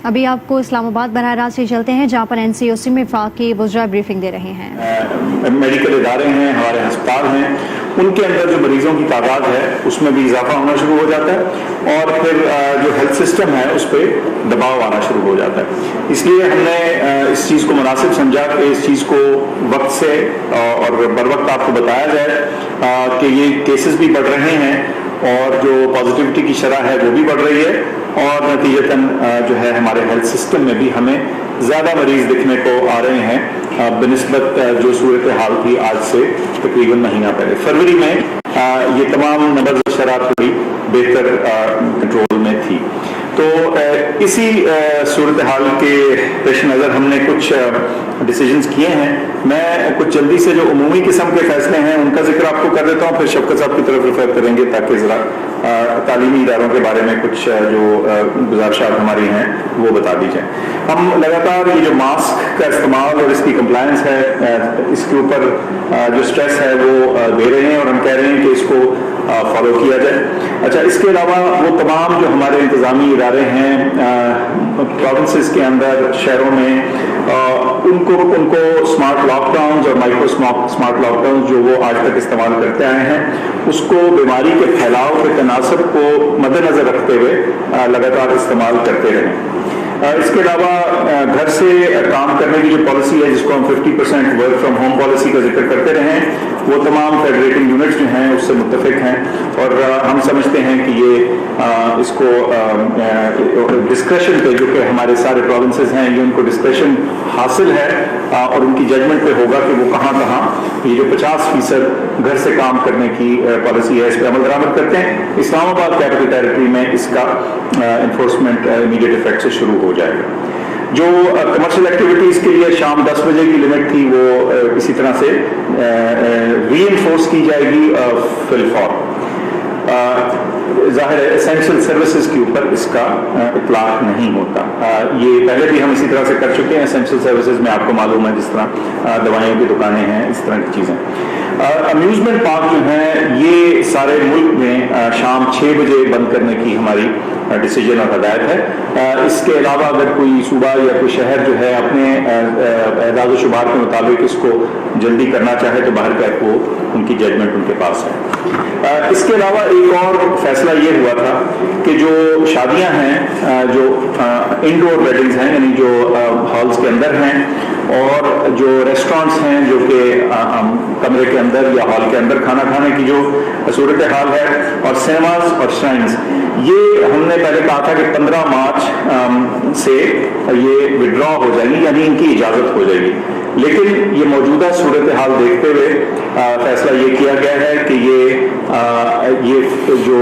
ابھی آپ کو اسلام آباد براہ راست سے چلتے ہیں جہاں پر NCOC میں وفاق کی وزراء بریفنگ دے رہے ہیں. میڈیکل ادارے ہیں، ہمارے ہسپتال ہیں، ان کے اندر جو مریضوں کی تعداد ہے اس میں بھی اضافہ ہونا شروع ہو جاتا ہے اور پھر جو ہیلتھ سسٹم ہے اس پہ دباؤ آنا شروع ہو جاتا ہے. اس لیے ہم نے اس چیز کو مناسب سمجھا کہ اس چیز کو وقت سے اور بر وقت آپ کو بتایا جائے کہ یہ کیسز بھی بڑھ رہے ہیں اور جو پازیٹیوٹی کی شرح ہے وہ بھی بڑھ رہی ہے اور نتیجتاً جو ہے ہمارے ہیلتھ سسٹم میں بھی ہمیں زیادہ مریض دکھنے کو آ رہے ہیں بنسبت جو صورتحال تھی آج سے تقریباً مہینہ پہلے. فروری میں یہ تمام نمبر شرح تھوڑی بہتر کنٹرول میں تھی. تو اسی صورتحال کے پیش نظر ہم نے کچھ ڈیسیجنز کیے ہیں. میں کچھ جلدی سے جو عمومی قسم کے فیصلے ہیں ان کا ذکر آپ کو کر دیتا ہوں، پھر شفقت صاحب کی طرف ریفر کریں گے تاکہ ذرا تعلیمی اداروں کے بارے میں کچھ جو گزارشات ہماری ہیں وہ بتا دی جائیں. ہم لگاتار یہ جو ماسک کا استعمال اور اس کی کمپلائنس ہے اس کے اوپر جو اسٹریس ہے وہ دے رہے ہیں اور ہم کہہ رہے ہیں کہ اس کو فالو کیا جائے. اچھا، اس کے علاوہ وہ تمام جو ہمارے انتظامی ادارے ہیں پروونسز کے اندر، شہروں میں، ان کو اسمارٹ لاک ڈاؤنز اور مائکرو اسمارٹ لاک ڈاؤنز جو وہ آج تک استعمال کرتے آئے ہیں اس کو بیماری کے پھیلاؤ کے تناسب کو مد نظر رکھتے ہوئے لگاتار استعمال کرتے رہیں. اس کے علاوہ گھر سے کام کرنے کی جو پالیسی ہے جس کو ہم 50% ورک فرام ہوم پالیسی کا ذکر کرتے رہے ہیں، وہ تمام فیڈریٹنگ یونٹس جو ہیں اس سے متفق ہیں اور ہم سمجھتے ہیں کہ یہ اس کو ڈسکریشن پہ، جو کہ ہمارے سارے پروونسز ہیں یہ ان کو ڈسکریشن حاصل ہے اور ان کی ججمنٹ پہ ہوگا کہ وہ کہاں یہ جو 50% گھر سے کام کرنے کی پالیسی ہے اس پہ عمل درآمد کرتے ہیں. اسلام آباد کیپٹل ٹیریٹری میں اس کا انفورسمنٹ امیڈیٹ افیکٹ سے شروع ہو جائے گا. جو کمرشل ایکٹیویٹیز کے لیے شام 10 بجے کی لمٹ تھی وہ اسی طرح سے ری انفورس کی جائے گی فی الفور. ظاہر ہے اسینشیل سروسز کے اوپر اس کا اطلاق نہیں ہوتا. یہ پہلے بھی ہم اسی طرح سے کر چکے ہیں. اسینشیل سروسز میں آپ کو معلوم ہے جس طرح دوائیوں کی دکانیں ہیں، اس طرح کی چیزیں. امیوزمنٹ پارک جو ہیں یہ سارے ملک میں شام 6 بجے بند کرنے کی ہماری ڈیسیجن اور ہدایت ہے. اس کے علاوہ اگر کوئی صوبہ یا کوئی شہر جو ہے اپنے اعداد و شمار کے مطابق اس کو جلدی کرنا چاہے تو باہر کا وہ ان کی ججمنٹ ان کے پاس ہے. اس کے علاوہ ایک اور فیصلہ یہ ہوا تھا کہ جو شادیاں ہیں جو انڈور ویڈنگز ہیں یعنی جو ہالز کے اندر ہیں اور جو ریسٹورانٹس ہیں جو کہ کمرے کے اندر یا ہال کے اندر کھانا کھانے کی جو صورتحال ہے اور سینماز اور شرائنز، یہ ہم نے پہلے کہا تھا کہ 15 مارچ سے یہ ودرا ہو جائیں گی یعنی ان کی اجازت ہو جائے گی. لیکن یہ موجودہ صورتحال دیکھتے ہوئے فیصلہ یہ کیا گیا ہے کہ یہ جو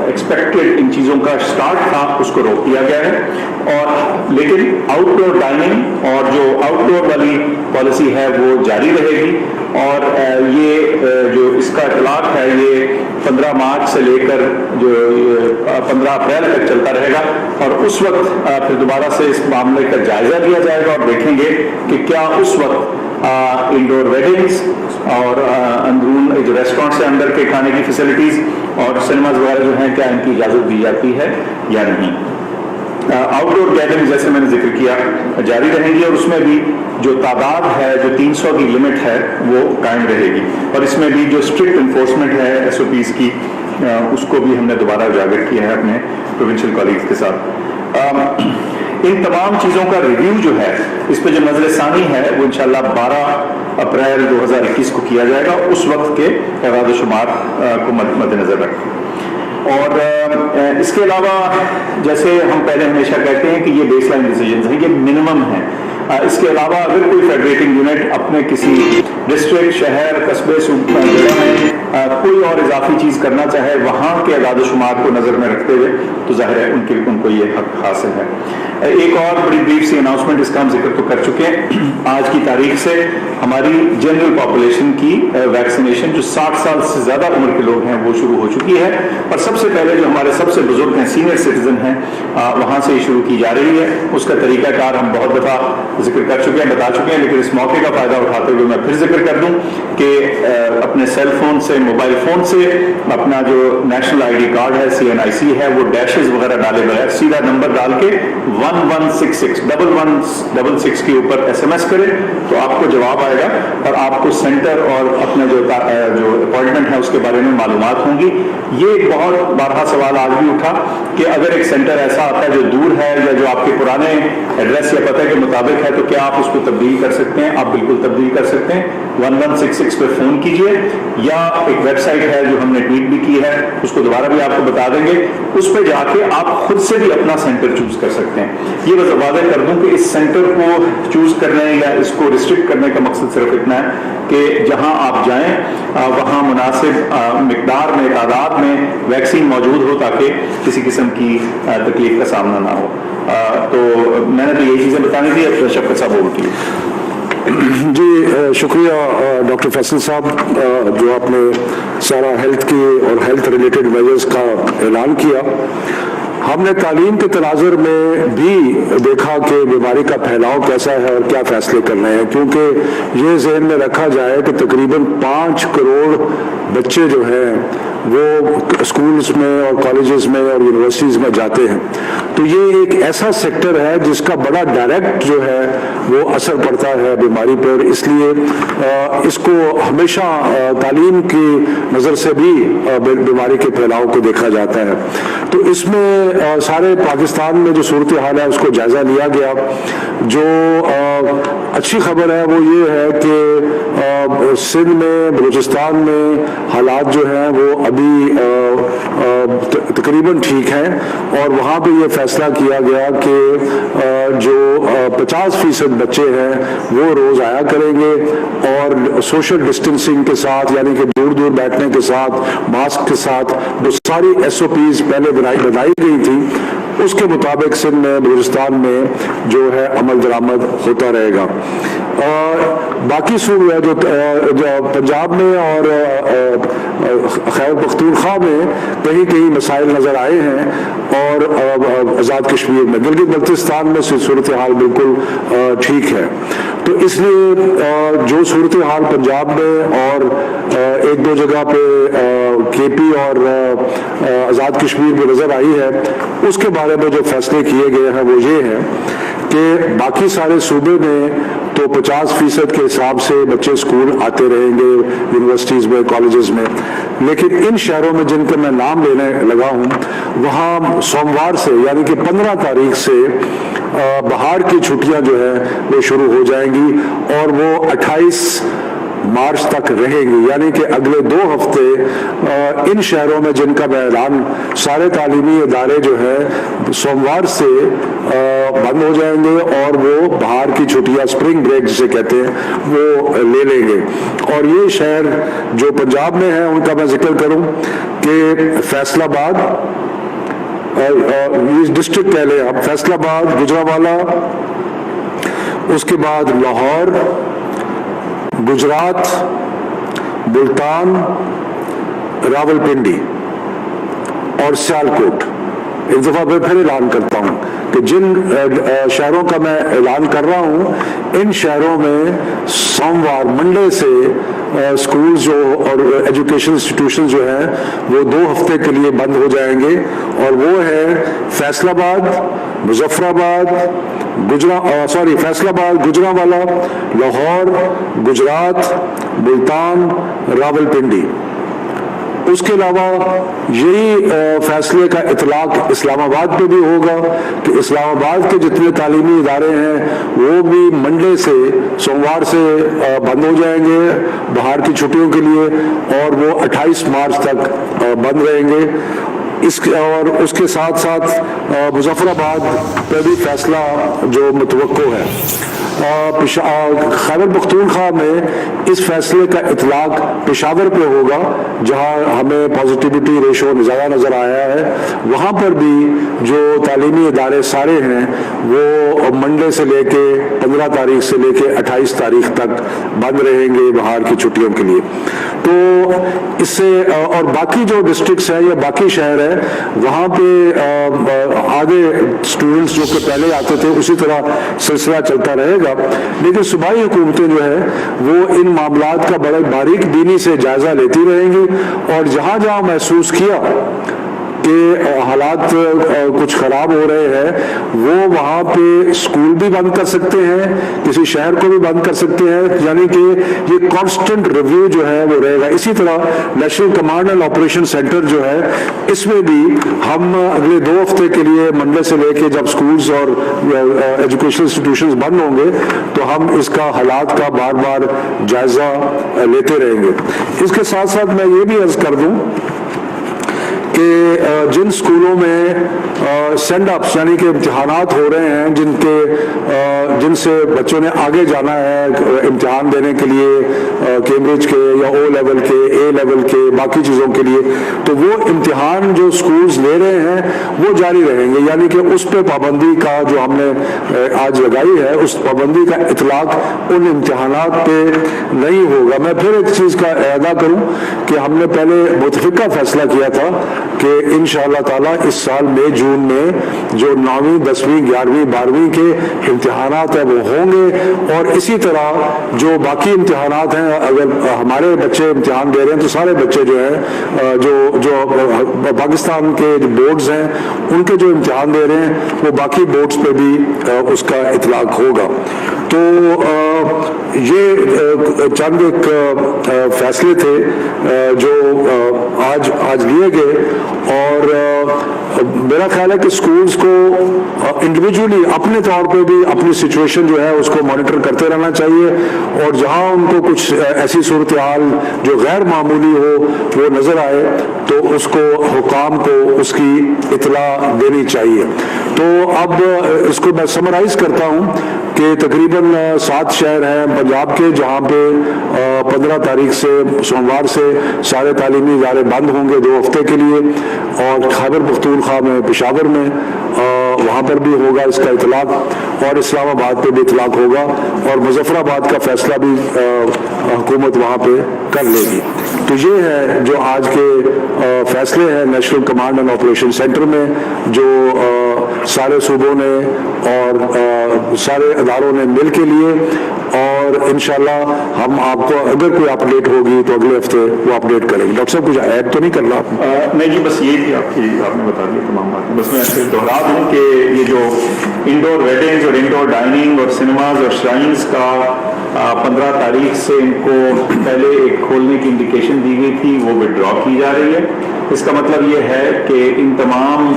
ایکسپیکٹڈ ان چیزوں کا سٹارٹ تھا اس کو روک دیا گیا ہے اور لیکن آؤٹ ڈور ڈائننگ اور جو آؤٹ ڈور والی پالیسی ہے وہ جاری رہے گی اور یہ جو اس کا اطلاق ہے یہ 15 مارچ سے لے کر جو 15 اپریل تک چلتا رہے گا اور اس وقت پھر دوبارہ سے اس معاملے کا جائزہ لیا جائے گا اور دیکھیں گے کہ کیا اس وقت انڈور ویڈنگز اور اندرون جو ریسٹورینٹس ہیں اندر کے کھانے کی فیسلٹیز اور سنیماز وغیرہ جو ہیں کیا ان کی اجازت دی جاتی ہے یا نہیں. آؤٹ ڈور گیدرنگ جیسے میں نے ذکر کیا جاری رہیں گی اور اس میں بھی جو تعداد ہے جو 300 کی لمٹ ہے وہ قائم رہے گی اور اس میں بھی جو اسٹرکٹ انفورسمنٹ ہے SOPs کی اس کو بھی ہم نے دوبارہ اجاگر کیا ہے اپنے پروونشل کالیگز کے ساتھ. ان تمام چیزوں کا ریویو جو ہے اس پہ جو نظر ثانی ہے وہ انشاءاللہ 12 اپریل 2021 کو کیا جائے گا اس وقت کے اعداد و شمار کو مد نظر رکھیں. اور اس کے علاوہ جیسے ہم پہلے ہمیشہ کہتے ہیں کہ یہ بیس لائن ڈیسیجنز ہیں، یہ منیمم ہیں. اس کے علاوہ اگر کوئی فیڈریٹنگ یونٹ اپنے کسی ڈسٹرکٹ، شہر، قصبے، ضلع میں کوئی اور اضافی چیز کرنا چاہے وہاں کے اعداد و شمار کو نظر میں رکھتے ہوئے تو ظاہر ہے ان کو یہ حق حاصل ہے. ایک اور بڑی بریف سی اناؤنسمنٹ اس کا ہم ذکر تو کر چکے ہیں. آج کی تاریخ سے ہماری جنرل پاپولیشن کی ویکسینیشن جو 60 سال سے زیادہ عمر کے لوگ ہیں وہ شروع ہو چکی ہے اور سب سے پہلے جو ہمارے سب سے بزرگ ہیں سینئر سٹیزن ہیں وہاں سے شروع کی جا رہی ہے. اس کا طریقہ کار ہم بہت دفعہ ذکر کر چکے ہیں، بتا چکے ہیں، لیکن اس موقع کا فائدہ اٹھاتے ہوئے میں پھر ذکر کر دوں کہ اپنے سیل فون سے، موبائل فون سے اپنا جو نیشنل ID کارڈ ہے CNIC ہے وہ ڈیشز وغیرہ ڈالے بغیر سیدھا نمبر ڈال کے 1166 کے اوپر SMS کریں تو آپ کو جواب آئے گا اور آپ کو سینٹر اور اپنا جو اپوائنٹمنٹ ہے اس کے بارے میں معلومات ہوں گی. یہ بہت بارہا سوال آج بھی اٹھا کہ اگر ایک سینٹر ایسا آتا ہے جو دور ہے یا جو آپ کے پرانے ایڈریس یا پتہ کے مطابق ہے تو کیا آپ اس کو تبدیل کر سکتے ہیں؟ آپ بالکل تبدیل کر سکتے ہیں. 1166 پہ فون کیجئے یا ایک ویب سائٹ ہے جو ہم نے ٹویٹ بھی کی ہے, اس کو دوبارہ بھی آپ کو بتا دیں گے, اس پہ جا کے آپ خود سے بھی اپنا سینٹر چوز کر سکتے ہیں. یہ بس وعدہ کر دوں کہ اس سینٹر کو چوز کرنے یا اس کو ریسٹرکٹ کرنے کا مقصد صرف اتنا ہے کہ جہاں آپ جائیں وہاں مناسب مقدار میں, تعداد میں ویکسین موجود ہو تاکہ کسی قسم کی تکلیف کا سامنا نہ ہو. تو میں نے تو یہی چیزیں بتانی تھی. اب شفقت صاحب over to you. جی شکریہ ڈاکٹر فیصل صاحب, جو آپ نے سارا ہیلتھ کی اور ہیلتھ ریلیٹڈ میجرز کا اعلان کیا. ہم نے تعلیم کے تناظر میں بھی دیکھا کہ بیماری کا پھیلاؤ کیسا ہے اور کیا فیصلے کرنے ہیں, کیونکہ یہ ذہن میں رکھا جائے کہ تقریباً 5 کروڑ بچے جو ہیں وہ اسکولز میں اور کالجز میں اور یونیورسٹیز میں جاتے ہیں. تو یہ ایک ایسا سیکٹر ہے جس کا بڑا ڈائریکٹ جو ہے وہ اثر پڑتا ہے بیماری پر, اس لیے اس کو ہمیشہ تعلیم کی نظر سے بھی بیماری کے پھیلاؤ کو دیکھا جاتا ہے. تو اس میں سارے پاکستان میں جو صورتحال ہے اس کو جائزہ لیا گیا. جو اچھی خبر ہے وہ یہ ہے کہ سندھ میں, بلوچستان میں حالات جو ہیں وہ ابھی تقریباً ٹھیک ہیں, اور وہاں پہ یہ فیصلہ کیا گیا کہ جو 50% بچے ہیں وہ روز آیا کریں گے اور سوشل ڈسٹینسنگ کے ساتھ, یعنی کہ دور دور بیٹھنے کے ساتھ, ماسک کے ساتھ, وہ ساری SOPs پہلے بنائی گئی تھی اس کے مطابق سندھ میں, بلوچستان میں جو ہے عمل درآمد ہوتا رہے گا. باقی صوبے جو پنجاب میں اور خیبر پختونخوا میں کہیں کہیں مسائل نظر آئے ہیں, اور آزاد کشمیر میں, گلگت بلتستان میں صورتحال بالکل ٹھیک ہے. تو اس لیے جو صورتحال پنجاب میں اور 1-2 جگہ پہ KP اور آزاد کشمیر میں نظر آئی ہے, اس کے بارے میں جو فیصلے کیے گئے ہیں وہ یہ ہے کہ باقی سارے صوبے میں تو 50% کے حساب سے بچے اسکول آتے رہیں گے, یونیورسٹیز میں, کالجز میں, لیکن ان شہروں میں جن کے میں نام لینے لگا ہوں وہاں سوموار سے یعنی کہ 15 تاریخ سے بہار کی چھٹیاں جو ہے وہ شروع ہو جائیں گی, اور وہ 28 مارچ تک رہیں گی. یعنی کہ اگلے 2 ہفتے ان شہروں میں جن کا میں اعلان, سارے تعلیمی ادارے جو ہے سوموار سے بند ہو جائیں گے اور وہ بہار کی چھٹیاں, اسپرنگ بریک جسے کہتے ہیں, وہ لے لیں گے. اور یہ شہر جو پنجاب میں ہیں ان کا میں ذکر کروں کہ فیصل آباد, ڈسٹرکٹ کہہ لیں آپ, فیصل آباد, گجرانوالہ, اس کے بعد لاہور, گجرات, ملتان, راولپنڈی اور سیالکوٹ. ایک دفعہ میں پھر اعلان کرتا ہوں کہ جن شہروں کا میں اعلان کر رہا ہوں ان شہروں میں سوموار, منڈے سے اسکول جو اور ایجوکیشن انسٹیٹیوشن جو ہیں وہ 2 ہفتے کے لیے بند ہو جائیں گے, اور وہ ہے فیصل آباد, مظفر آباد, فیصل آباد, گجرانوالہ, لاہور, گجرات, ملتان, راولپنڈی. اس کے علاوہ یہی فیصلے کا اطلاق اسلام آباد پہ بھی ہوگا کہ اسلام آباد کے جتنے تعلیمی ادارے ہیں وہ بھی منڈے سے, سوموار سے بند ہو جائیں گے بہار کی چھٹیوں کے لیے, اور وہ 28 مارچ تک بند رہیں گے. اور اس کے ساتھ ساتھ مظفر آباد پہ بھی فیصلہ جو متوقع ہے. خیبر پختونخوا میں اس فیصلے کا اطلاق پشاور پہ ہوگا جہاں ہمیں پازیٹیوٹی ریشو زیادہ نظر آیا ہے. وہاں پر بھی جو تعلیمی ادارے سارے ہیں وہ منڈے سے لے کے 15 تاریخ سے لے کے 28 تاریخ تک بند رہیں گے بہار کی چھٹیوں کے لیے. تو اس سے اور باقی جو ڈسٹرکٹس ہیں یا باقی شہر ہیں وہاں پہ آگے اسٹوڈنٹس جو کہ پہلے آتے تھے اسی طرح سلسلہ چلتا رہے گا, لیکن صوبائی حکومتیں جو ہے وہ ان معاملات کا بڑے باریک بینی سے جائزہ لیتی رہیں گی, اور جہاں جہاں محسوس کیا کہ حالات کچھ خراب ہو رہے ہیں، وہ وہاں پہ اسکول بھی بند کر سکتے ہیں، کسی شہر کو بھی بند کر سکتے ہیں، یعنی کہ یہ کانسٹنٹ ریویو جو ہے وہ رہے گا۔ اسی طرح national command and operation centre جو ہے، اس میں بھی ہم اگلے 2 ہفتے کے لیے منڈے سے لے کے جب سکولز اور ایجوکیشنل انسٹیٹیوشنز بند ہوں گے تو ہم اس کا حالات کا بار بار جائزہ لیتے رہیں گے۔ اس کے ساتھ ساتھ میں یہ بھی عرض کر دوں کہ جن اسکولوں میں سینڈ اپس یعنی کہ امتحانات ہو رہے ہیں، جن سے بچوں نے آگے جانا ہے امتحان دینے کے لیے، کیمبرج کے یا او لیول کے، اے لیول کے، باقی چیزوں کے لیے، تو وہ امتحان جو اسکولز لے رہے ہیں وہ جاری رہیں گے، یعنی کہ اس پہ پابندی کا جو ہم نے آج لگائی ہے، اس پابندی کا اطلاق ان امتحانات پہ نہیں ہوگا۔ میں پھر ایک چیز کا اعادہ کروں کہ ہم نے پہلے متفقہ فیصلہ کیا تھا کہ انشاءاللہ تعالیٰ اس سال مئی جون میں جو 9ویں 10ویں 11ویں 12ویں کے امتحانات ہیں وہ ہوں گے، اور اسی طرح جو باقی امتحانات ہیں، اگر ہمارے بچے امتحان دے رہے ہیں تو سارے بچے جو ہیں جو پاکستان کے جو بورڈز ہیں ان کے جو امتحان دے رہے ہیں وہ باقی بورڈز پہ بھی اس کا اطلاق ہوگا۔ تو یہ چند ایک فیصلے تھے جو آج لیے گئے، اور میرا خیال ہے کہ سکولز کو انڈیویجولی اپنے طور پہ بھی اپنی سچویشن جو ہے اس کو مانیٹر کرتے رہنا چاہیے، اور جہاں ان کو کچھ ایسی صورتحال جو غیر معمولی ہو وہ نظر آئے تو اس کو حکام کو اس کی اطلاع دینی چاہیے۔ تو اب اس کو میں سمرائز کرتا ہوں کہ تقریباً 7 شہر ہیں پنجاب کے جہاں پہ 15 تاریخ سے سوموار سے سارے تعلیمی ادارے بند ہوں گے 2 ہفتے کے لیے، اور خیبر پختونخوا میں، پشاور میں وہاں پر بھی ہوگا اس کا اطلاق، اور اسلام آباد پہ بھی اطلاق ہوگا، اور مظفر آباد کا فیصلہ بھی حکومت وہاں پہ کر لے گی۔ تو یہ ہے جو آج کے فیصلے ہیں national command and operation centre میں، جو سارے صوبوں نے اور سارے اداروں نے مل کے لیے، اور انشاءاللہ ہم آپ کو اگر کوئی اپڈیٹ ہوگی تو اگلے ہفتے وہ اپڈیٹ کریں گے۔ ڈاکٹر صاحب کچھ ایڈ تو نہیں کرنا آپ نے؟ نہیں جی، بس یہ تھی آپ نے بتا دیا تمام باتیں۔ بس میں صرف دوہرا دوں کہ یہ جو انڈور ویڈنگز اور انڈور ڈائننگ اور سنیماز اور شرائنز کا 15 تاریخ سے ان کو پہلے ایک کھولنے کی انڈیکیشن دی گئی تھی، وہ وڈرا کی جا رہی ہے۔ اس کا مطلب یہ ہے کہ ان تمام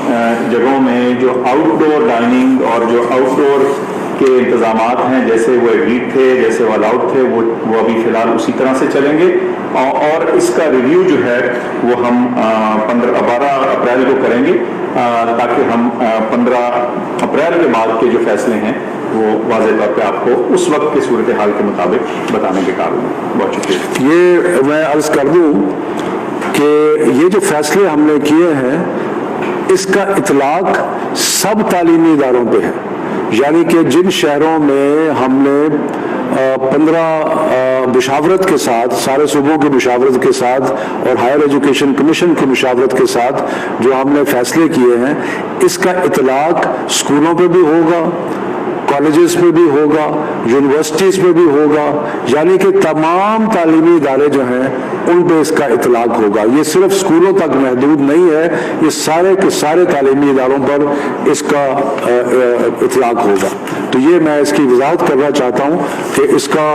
جگہوں میں جو آؤٹ ڈور ڈائننگ اور جو آؤٹ ڈور کے انتظامات ہیں، جیسے وہ ایگریڈ تھے، جیسے وہ الاؤڈ تھے، وہ ابھی فی الحال اسی طرح سے چلیں گے، اور اس کا ریویو جو ہے وہ ہم 12 اپریل کو کریں گے، تاکہ ہم 15 اپریل کے بعد کے جو فیصلے ہیں وہ واضح طور پہ آپ کو اس وقت کی صورتحال کے مطابق بتانے کے قابل ہیں۔ بہت شکریہ۔ یہ میں عرض کر دوں کہ یہ جو فیصلے ہم نے کیے ہیں اس کا اطلاق سب تعلیمی اداروں پہ ہے، یعنی کہ جن شہروں میں ہم نے 15 مشاورت کے ساتھ، سارے صوبوں کی مشاورت کے ساتھ اور ہائر ایجوکیشن کمیشن کی مشاورت کے ساتھ جو ہم نے فیصلے کیے ہیں، اس کا اطلاق اسکولوں پہ بھی ہوگا، کالجز پہ بھی ہوگا، یونیورسٹیز پہ بھی ہوگا، یعنی کہ تمام تعلیمی ادارے جو ہیں ان پہ اس کا اطلاق ہوگا۔ یہ صرف اسکولوں تک محدود نہیں ہے، یہ سارے کے سارے تعلیمی اداروں پر اس کا اطلاق ہوگا۔ تو یہ میں اس کی وضاحت کرنا چاہتا ہوں کہ اس کا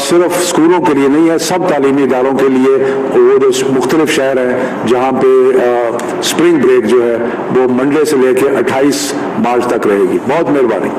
صرف اسکولوں کے لیے نہیں ہے، سب تعلیمی اداروں کے لیے، وہ جو مختلف شہر ہیں جہاں پہ اسپرنگ بریک جو ہے وہ منڈے سے لے کے 28 مارچ تک رہے گی۔ بہت مہربانی۔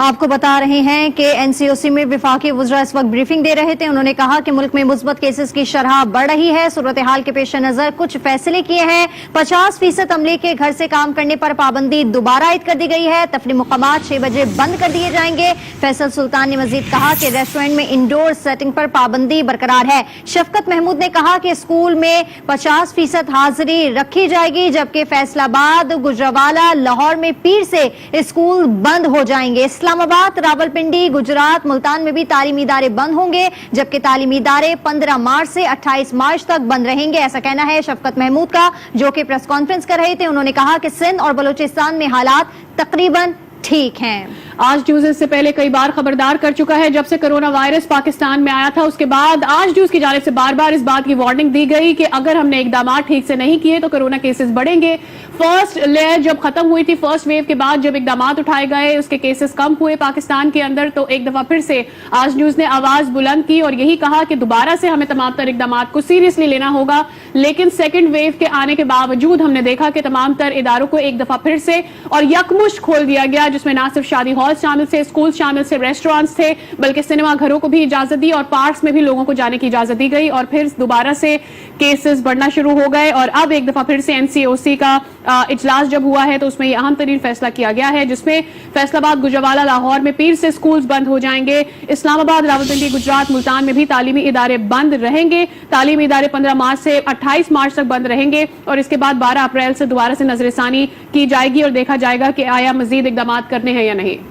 آپ کو بتا رہے ہیں کہ این سی او سی میں وفاقی وزراء اس وقت بریفنگ دے رہے تھے۔ انہوں نے کہا کہ ملک میں مثبت کیسز کی شرح بڑھ رہی ہے، صورتحال کے پیش نظر کچھ فیصلے کیے ہیں۔ 50% عملے کے گھر سے کام کرنے پر پابندی دوبارہ عائد کر دی گئی ہے۔ تفریح مقامات 6 بجے بند کر دیے جائیں گے۔ فیصل سلطان نے مزید کہا کہ ریسٹورینٹ میں انڈور سیٹنگ پر پابندی برقرار ہے۔ شفقت محمود نے کہا کہ اسکول میں 50% حاضری رکھی جائے گی، جبکہ فیصل آباد، گجرانوالہ، لاہور میں پیر سے اسکول بند ہو جائیں گے۔ اسلام آباد، راولپنڈی، گجرات، ملتان میں بھی تعلیمی ادارے بند ہوں گے، جبکہ تعلیمی ادارے 15 مارچ سے 28 مارچ تک بند رہیں گے، ایسا کہنا ہے شفقت محمود کا، جو کہ پریس کانفرنس کر رہے تھے۔ انہوں نے کہا کہ سندھ اور بلوچستان میں حالات تقریباً ٹھیک ہیں۔ آج نیوز اس سے پہلے کئی بار خبردار کر چکا ہے جب سے کرونا وائرس پاکستان میں آیا تھا، اس کے بعد آج نیوز کی جانب سے بار بار اس بات کی وارننگ دی گئی کہ اگر ہم نے اقدامات ٹھیک سے نہیں کیے تو کرونا کیسز بڑھیں گے۔ فرسٹ لیئر جب ختم ہوئی تھی، فرسٹ ویو کے بعد جب اقدامات اٹھائے گئے، اس کے کیسز کم ہوئے پاکستان کے اندر، تو ایک دفعہ پھر سے آج نیوز نے آواز بلند کی اور یہی کہا کہ دوبارہ سے ہمیں تمام تر اقدامات کو سیریسلی لینا ہوگا۔ لیکن سیکنڈ ویو کے آنے کے باوجود ہم نے دیکھا کہ تمام تر اداروں کو ایک دفعہ پھر سے اور یکمشت کھول دیا گیا، جس میں نہ صرف شادی ہال شامل تھے، اسکول شامل تھے، ریسٹورانٹس تھے، بلکہ سنیما گھروں کو بھی اجازت دی اور پارکس میں بھی لوگوں کو جانے کی اجازت دی گئی، اور پھر دوبارہ سے کیسز بڑھنا شروع ہو گئے۔ اور اب ایک دفعہ پھر سے NCOC کا اجلاس جب ہوا ہے تو اس میں یہ اہم ترین فیصلہ کیا گیا ہے، جس میں فیصل آباد، گوجرانوالہ، لاہور میں پیر سے سکولز بند ہو جائیں گے۔ اسلام آباد، راولپنڈی، گجرات، ملتان میں بھی تعلیمی ادارے بند رہیں گے۔ تعلیمی ادارے 15 مارچ سے 28 مارچ تک بند رہیں گے، اور اس کے بعد 12 اپریل سے دوبارہ سے نظر ثانی کی جائے گی اور دیکھا جائے گا کہ آیا مزید اقدامات کرنے ہیں یا نہیں۔